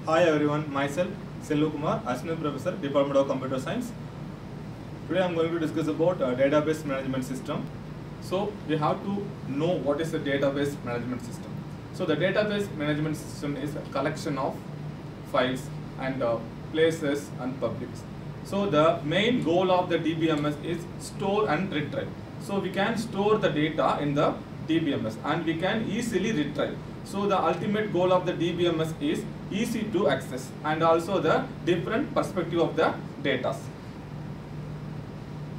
Hi everyone, myself Sellu Kumar, Assistant Professor, Department of Computer Science. Today I am going to discuss about database management system. So we have to know what is the database management system. So the database management system is a collection of files and places and publics. So the main goal of the DBMS is store and retrieve. So we can store the data in the DBMS and we can easily retrieve. So the ultimate goal of the DBMS is easy to access and also the different perspective of the data.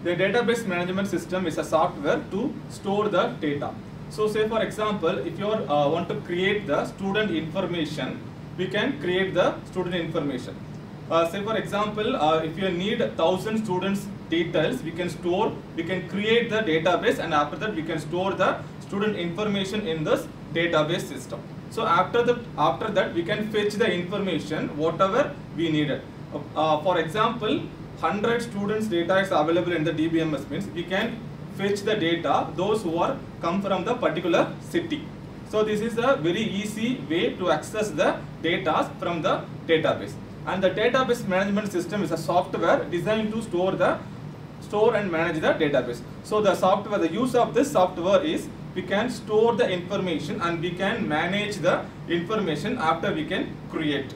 The database management system is a software to store the data. So say for example, if you want to create the student information, we can create the student information. Say for example, if you need 1,000 students details, we can create the database, and after that we can store the student information in this database system. So after that we can fetch the information whatever we needed. For example, 100 students data is available in the DBMS, means we can fetch the data those who are come from the particular city. So this is a very easy way to access the data from the database. And the database management system is a software designed to store and manage the database. So the use of this software is we can store the information and we can manage the information after we can create.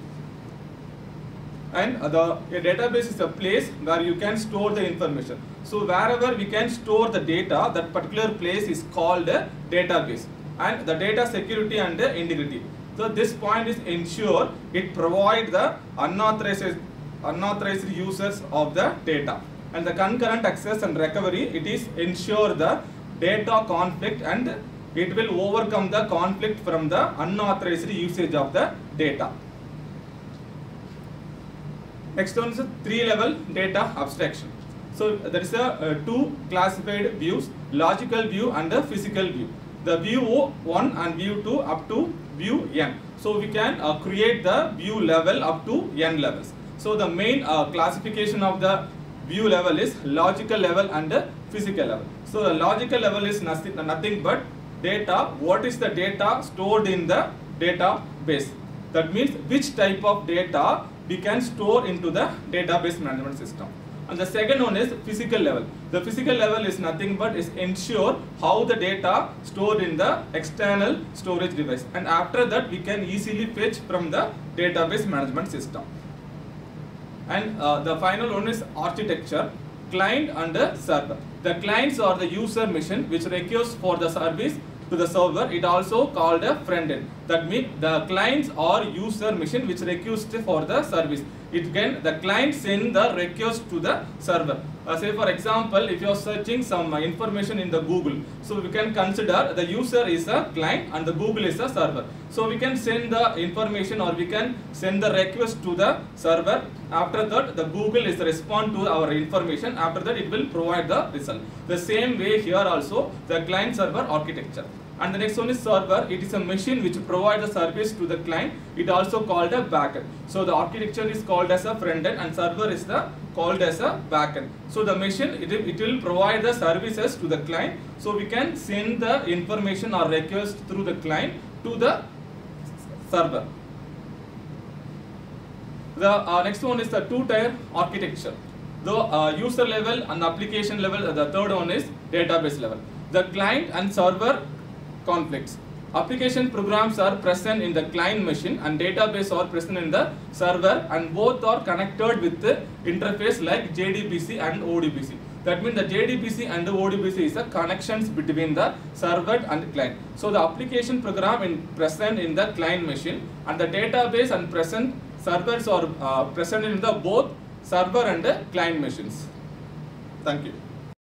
And a database is a place where you can store the information. So wherever we can store the data, that particular place is called a database. And the data security and the integrity. So this point is ensure it provide the unauthorized users of the data. And the concurrent access and recovery, it is ensure the data conflict and it will overcome the conflict from the unauthorized usage of the data. Next one is a 3-level data abstraction. So there is a two classified views, logical view and a physical view. The view 1 and view 2 up to view n. So we can create the view level up to n levels. So the main classification of the view level is logical level and physical level. So the logical level is nothing but data. What is the data stored in the database? That means which type of data we can store into the database management system. And the second one is physical level. The physical level is nothing but is ensure how the data stored in the external storage device. And after that we can easily fetch from the database management system. And the final one is architecture, client and server. The clients are the user machine which requires for the service to the server. It also called a front end. That means the clients are user machine which requires for the service. The client send the request to the server. Say for example, if you are searching some information in the Google, so we can consider the user is a client and the Google is a server. So we can send the information or we can send the request to the server. After that, the Google is respond to our information. After that, it will provide the result. The same way here also, the client server architecture. And the next one is server. It is a machine which provides the service to the client. It also called a backend. So the architecture is called as a front end and server is called as a backend. So the machine, it will provide the services to the client. So we can send the information or request through the client to the server. The next one is the two-tier architecture. The user level and application level, the third one is database level. The client and server conflicts. Application programs are present in the client machine and database are present in the server, and both are connected with the interface like JDBC and ODBC. That means the JDBC and the ODBC is the connections between the server and the client. So the application program present in the client machine and the database and present servers are present in the both server and the client machines. Thank you.